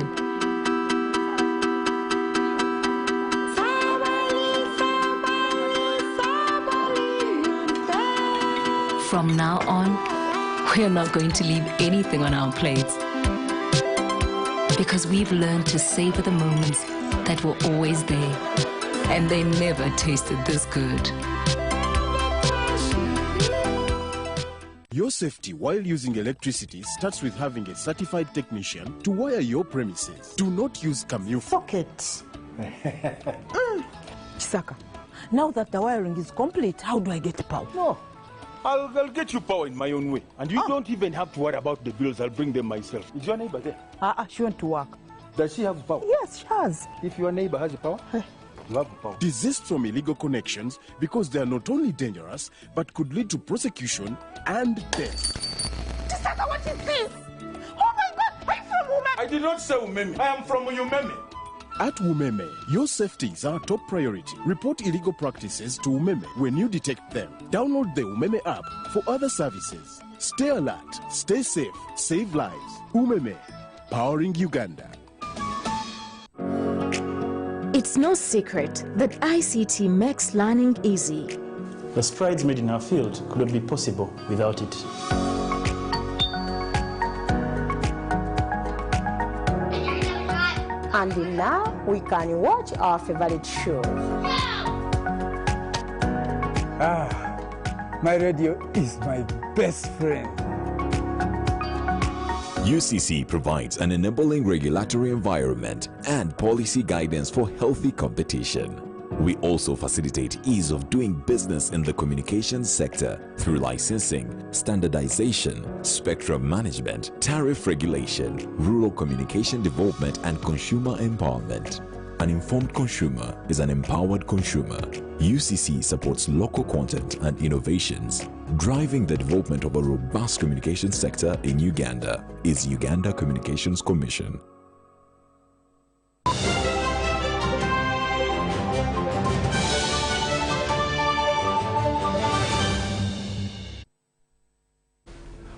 From now on, we're not going to leave anything on our plates, because we've learned to savor the moments that were always there, and they never tasted this good. Your safety while using electricity starts with having a certified technician to wire your premises. Do not use Camille sockets. Chisaka, now that the wiring is complete, how do I get power? No. I'll get you power in my own way. And you don't even have to worry about the bills. I'll bring them myself. Is your neighbor there? She went to work. Does she have power? Yes, she has. If your neighbor has power, you have power. Desist from illegal connections because they are not only dangerous, but could lead to prosecution and death. Chisaka, what is this? Oh my God, I'm from Umeme. I did not say Umeme. I am from Umeme. At Umeme, your safety is our top priority. Report illegal practices to Umeme when you detect them. Download the Umeme app for other services. Stay alert, stay safe, save lives. Umeme, powering Uganda. It's no secret that ICT makes learning easy. The strides made in our field could not be possible without it. And now we can watch our favorite show. My radio is my best friend. UCC provides an enabling regulatory environment and policy guidance for healthy competition. We also facilitate ease of doing business in the communications sector through licensing, standardization, spectrum management, tariff regulation, rural communication development, and consumer empowerment. An informed consumer is an empowered consumer. UCC supports local content and innovations. Driving the development of a robust communication sector in Uganda is Uganda Communications Commission.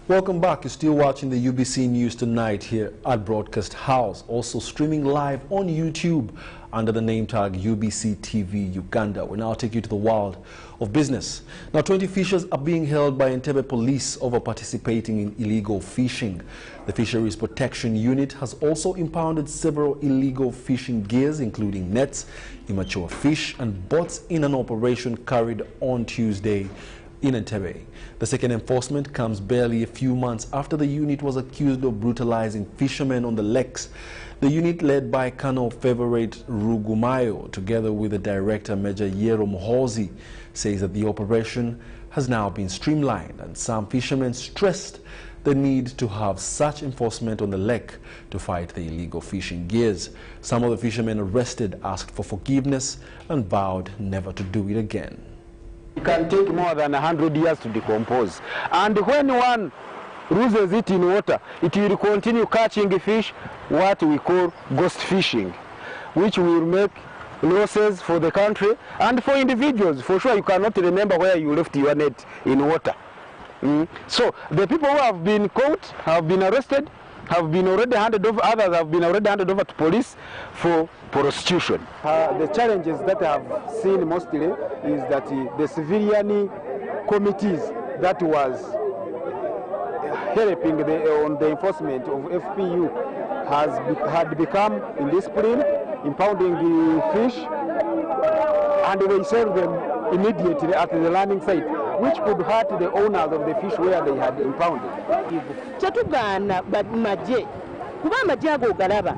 Welcome back. You're still watching the UBC News Tonight here at Broadcast House, also streaming live on YouTube under the name tag UBC TV Uganda. We now take you to the world of business. Now, 20 fishers are being held by Entebbe police over participating in illegal fishing. The Fisheries Protection Unit has also impounded several illegal fishing gears, including nets, immature fish, and boats in an operation carried on Tuesday in Entebbe. The second enforcement comes barely a few months after the unit was accused of brutalizing fishermen on the lakes. The unit, led by Colonel Favorite Rugumayo, together with the director Major Yero Mohozi, says that the operation has now been streamlined, and some fishermen stressed the need to have such enforcement on the lake to fight the illegal fishing gears. Some of the fishermen arrested asked for forgiveness and vowed never to do it again. It can take more than 100 years to decompose. And when one loses it in water, it will continue catching fish, what we call ghost fishing, which will make losses for the country and for individuals. For sure, you cannot remember where you left your net in water. So the people who have been caught, have been arrested, have been already handed over, others have been already handed over to police for prostitution. The challenges that I have seen mostly is that the civilian committees that was helping on the enforcement of FPU had become indisciplined, impounding the fish, and they sell them immediately at the landing site, which could hurt the owners of the fish where they had impounded. kuba amagye ago galaba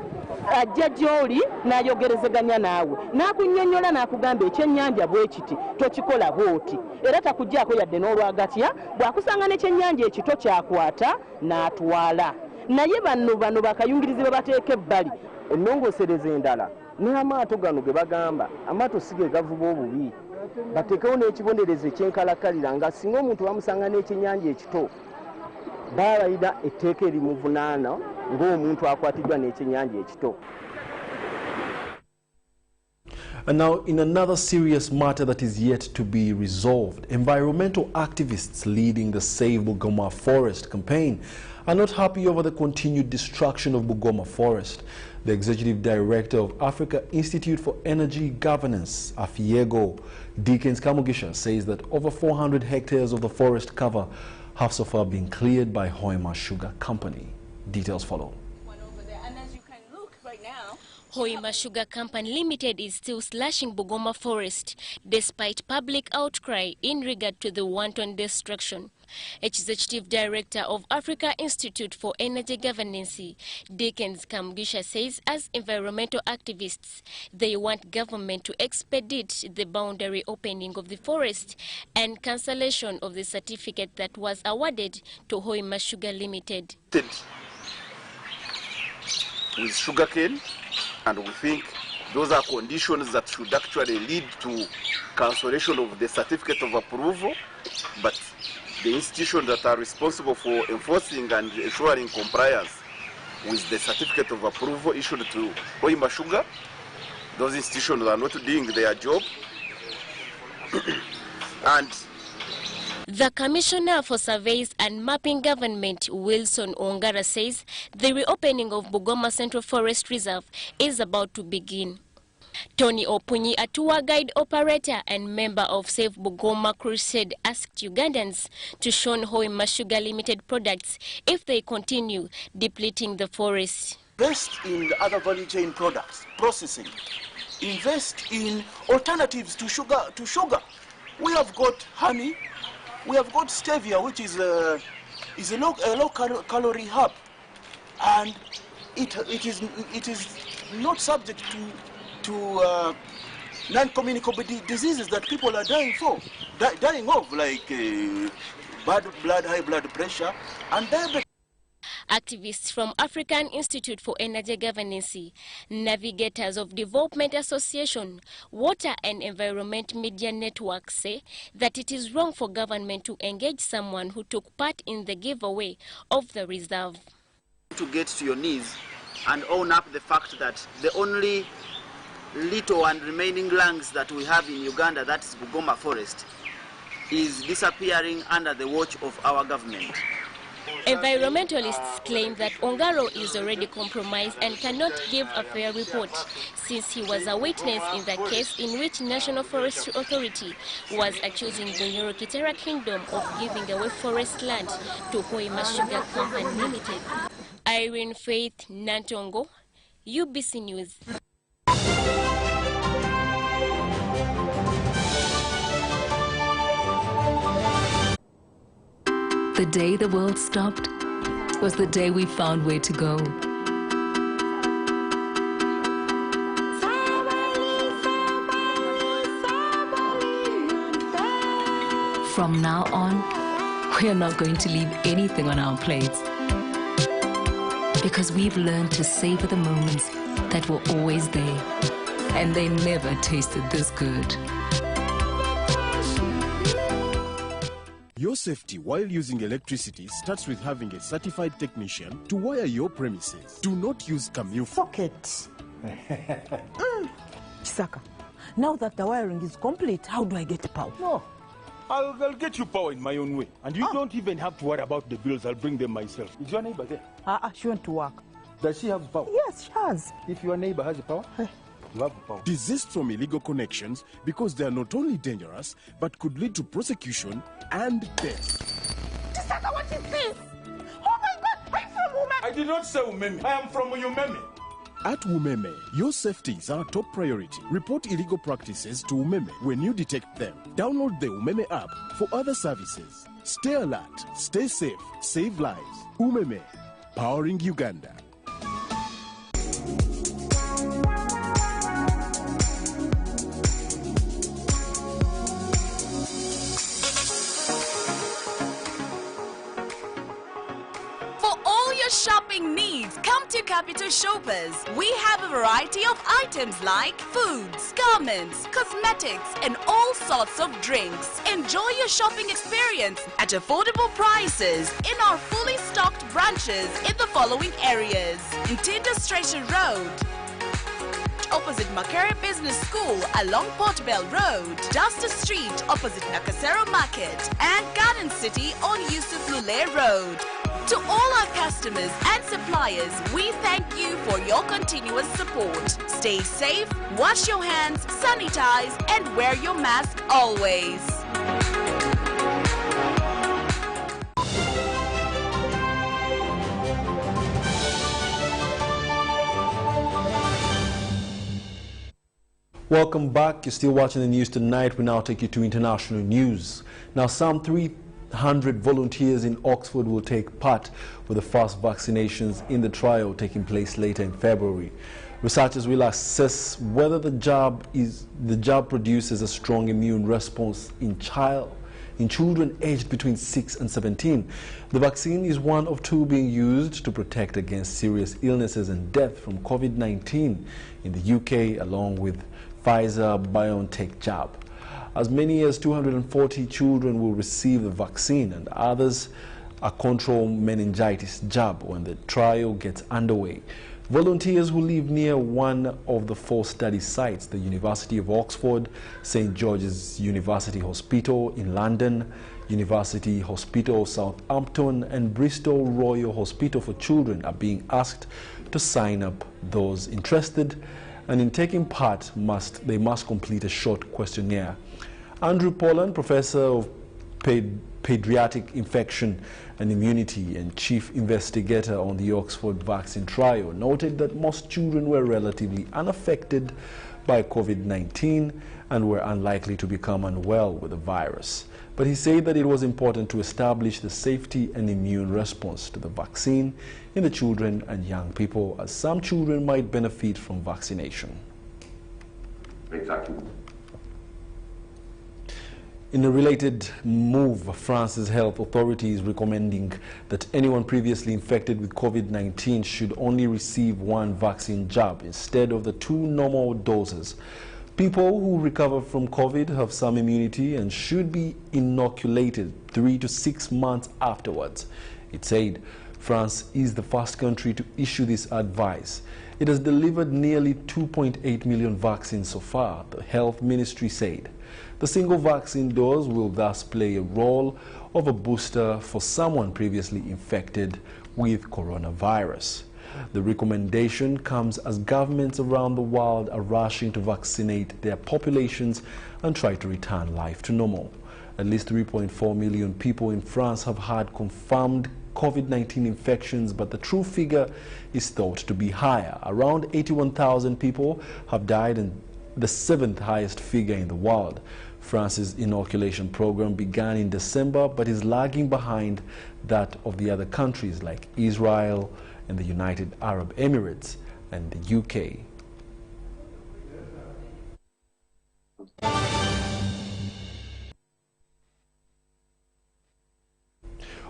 ajja gy'oli n'ayogerezeganya naawe n'akunnyonnyola n'akugamba ekyennyanja bwe kiti tokikola bw'oti era takuggyako yadde n'olwagatya bw'akusanga n'ekyennyanja ekito kyakwata n'atwala naye bano bakayungirizi babateeka ebbali ennongosereza endala n'amaato gano ge bagamba amaato si ge gavuba obubi bateekewo n'ekibonerezo ekyenkalakkalira nga singa omuntu bamusanga n'ekyennyanja ekito babayina etteeka erimuvunaana ng'omuntu akwatiddwa n'ekyennyanja ekito. And now, in another serious matter that is yet to be resolved, environmental activists leading the Save Bugoma Forest campaign are not happy over the continued destruction of Bugoma Forest. The executive director of Africa Institute for Energy Governance, AFIEGO, Dickens Kamugisha, says that over 400 hectares of the forest cover have so far been cleared by Hoima Sugar Company. Details follow. Hoima Sugar Company Limited is still slashing Bugoma Forest despite public outcry in regard to the wanton destruction. Executive Director of Africa Institute for Energy Governance, Dickens Kamugisha, says as environmental activists, they want government to expedite the boundary opening of the forest and cancellation of the certificate that was awarded to Hoima Sugar Limited. With sugarcane, and we think those are conditions that should actually lead to cancellation of the certificate of approval, but the institutions that are responsible for enforcing and ensuring compliance with the certificate of approval issued to Hoima Sugar, those institutions are not doing their job. And the Commissioner for Surveys and Mapping Government, Wilson Ongara, says the reopening of Bugoma Central Forest Reserve is about to begin. Tony Opunyi, a tour guide operator and member of Save Bugoma Crusade, asked Ugandans to shun Hoima Sugar Limited products if they continue depleting the forest. Invest in the other value chain products, processing. Invest in alternatives to sugar. We have got honey. We have got stevia, which is a low calorie herb, and it is not subject to non-communicable diseases that people are dying of, like bad blood, high blood pressure, and diabetes. Activists from African Institute for Energy Governance, Navigators of Development Association, Water and Environment Media Network say that it is wrong for government to engage someone who took part in the giveaway of the reserve. To get to your knees and own up the fact that the only little and remaining lands that we have in Uganda, that is Bugoma Forest, is disappearing under the watch of our government. Environmentalists claim that Ongaro is already compromised and cannot give a fair report, since he was a witness in the case in which National Forestry Authority was accusing the Nyoro Kingdom of giving away forest land to Hoima Sugar Company Limited. Irene Faith Nantongo, UBC News. The day the world stopped was the day we found where to go. From now on, we are not going to leave anything on our plates, because we've learned to savor the moments that were always there, and they never tasted this good. Your safety while using electricity starts with having a certified technician to wire your premises. Do not use Camille socket. Chisaka, now that the wiring is complete, how do I get power? No, I'll get you power in my own way. And you don't even have to worry about the bills. I'll bring them myself. Is your neighbor there? She went to work. Does she have power? Yes, she has. If your neighbor has power, you have power. Desist from illegal connections because they are not only dangerous, but could lead to prosecution and death. Chisaka, what is this? Oh my God, I'm from Umeme. I did not say Umeme. I am from Umeme. At Umeme, your safety is our top priority. Report illegal practices to Umeme when you detect them. Download the Umeme app for other services. Stay alert, stay safe, save lives. Umeme, powering Uganda. Shopping needs, come to Capital Shoppers. We have a variety of items like foods, garments, cosmetics, and all sorts of drinks. Enjoy your shopping experience at affordable prices in our fully stocked branches in the following areas: in Tinder Stretcher Road, opposite Makere Business School along Portbell Road, Duster Street opposite Nakasero Market, and Garden City on Yusuf Lule Road. To all our customers and suppliers, we thank you for your continuous support. Stay safe, wash your hands, sanitize, and wear your mask always. Welcome back. You're still watching the news tonight. We now take you to international news. Now, some 300 volunteers in Oxford will take part with the first vaccinations in the trial taking place later in February. Researchers will assess whether the jab produces a strong immune response in children aged between 6 and 17. The vaccine is one of two being used to protect against serious illnesses and death from COVID-19 in the UK, along with Pfizer-BioNTech jab. As many as 240 children will receive the vaccine, and others a controlled meningitis jab when the trial gets underway. Volunteers who live near one of the 4 study sites, the University of Oxford, St. George's University Hospital in London, University Hospital Southampton, and Bristol Royal Hospital for Children, are being asked to sign up. Those interested and in taking part must complete a short questionnaire. Andrew Pollan, Professor of Pediatric Infection and Immunity and Chief Investigator on the Oxford vaccine trial, noted that most children were relatively unaffected by COVID-19 and were unlikely to become unwell with the virus. But he said that it was important to establish the safety and immune response to the vaccine in the children and young people, as some children might benefit from vaccination. Exactly. In a related move, France's health authorities recommending that anyone previously infected with COVID-19 should only receive 1 vaccine jab instead of the 2 normal doses. People who recover from COVID have some immunity and should be inoculated 3 to 6 months afterwards, it said. France is the first country to issue this advice. It has delivered nearly 2.8 million vaccines so far, the health ministry said. The single vaccine dose will thus play a role of a booster for someone previously infected with coronavirus. The recommendation comes as governments around the world are rushing to vaccinate their populations and try to return life to normal. At least 3.4 million people in France have had confirmed COVID-19 infections, but the true figure is thought to be higher. Around 81,000 people have died, and the 7th highest figure in the world. France's inoculation program began in December, but is lagging behind that of the other countries like Israel and the United Arab Emirates and the UK.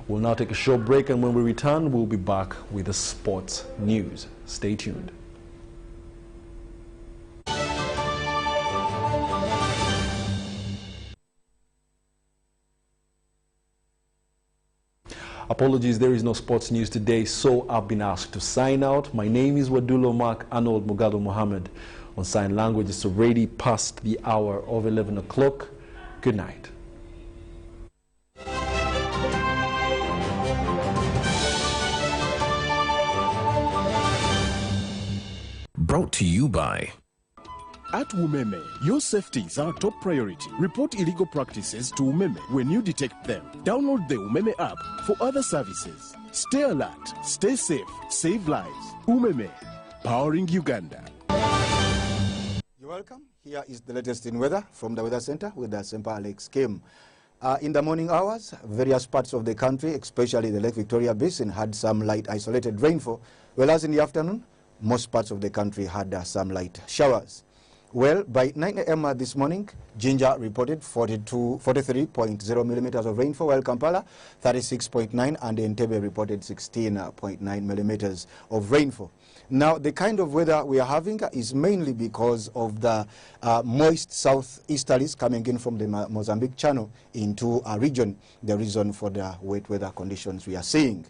We'll now take a short break, and when we return, we'll be back with the sports news. Stay tuned. Apologies, there is no sports news today, so I've been asked to sign out. My name is Wadulo Mark Arnold Mugado Mohammed. On sign language, it's already past the hour of 11 o'clock. Good night. Brought to you by At Umeme, your safety is our top priority. Report illegal practices to Umeme when you detect them. Download the Umeme app for other services. Stay alert, stay safe, save lives. Umeme, powering Uganda. You're welcome. Here is the latest in weather from the Weather Center with the Semper Alex Kim. In the morning hours, various parts of the country, especially the Lake Victoria Basin, had some light isolated rainfall, whereas in the afternoon, most parts of the country had some light showers. Well, by 9 a.m. this morning, Jinja reported 43.0 millimeters of rainfall, while Kampala 36.9 and Entebbe reported 16.9 millimeters of rainfall. Now, the kind of weather we are having is mainly because of the moist southeasterlies coming in from the Mozambique Channel into our region, the reason for the wet weather conditions we are seeing.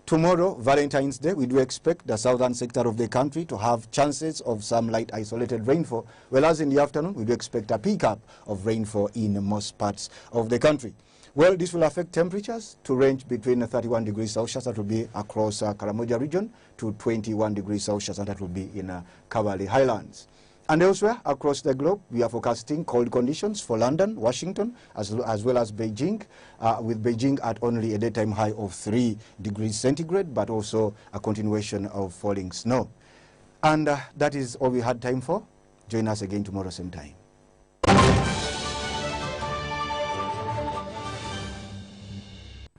Tomorrow, Valentine's Day, we do expect the southern sector of the country to have chances of some light isolated rainfall, whereas in the afternoon, we do expect a pickup of rainfall in most parts of the country. Well, this will affect temperatures to range between 31 degrees Celsius, that will be across Karamoja region, to 21 degrees Celsius, and that will be in Kawali Highlands. And elsewhere across the globe, we are forecasting cold conditions for London, Washington, as well as Beijing, with Beijing at only a daytime high of 3 degrees centigrade, but also a continuation of falling snow. And that is all we had time for. Join us again tomorrow, same time.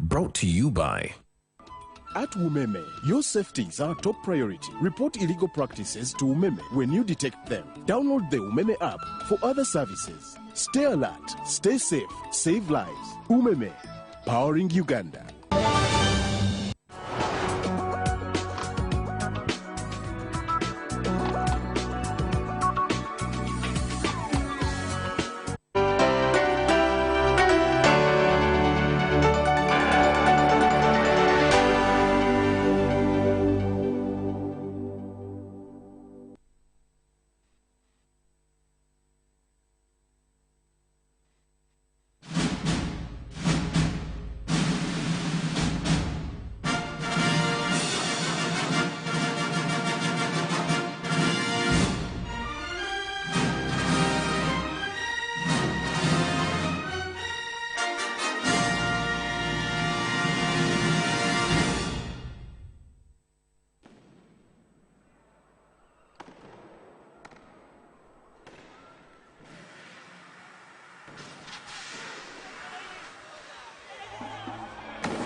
Brought to you by At Umeme, your safety is our top priority. Report illegal practices to Umeme when you detect them. Download the Umeme app for other services. Stay alert, stay safe, save lives. Umeme, powering Uganda.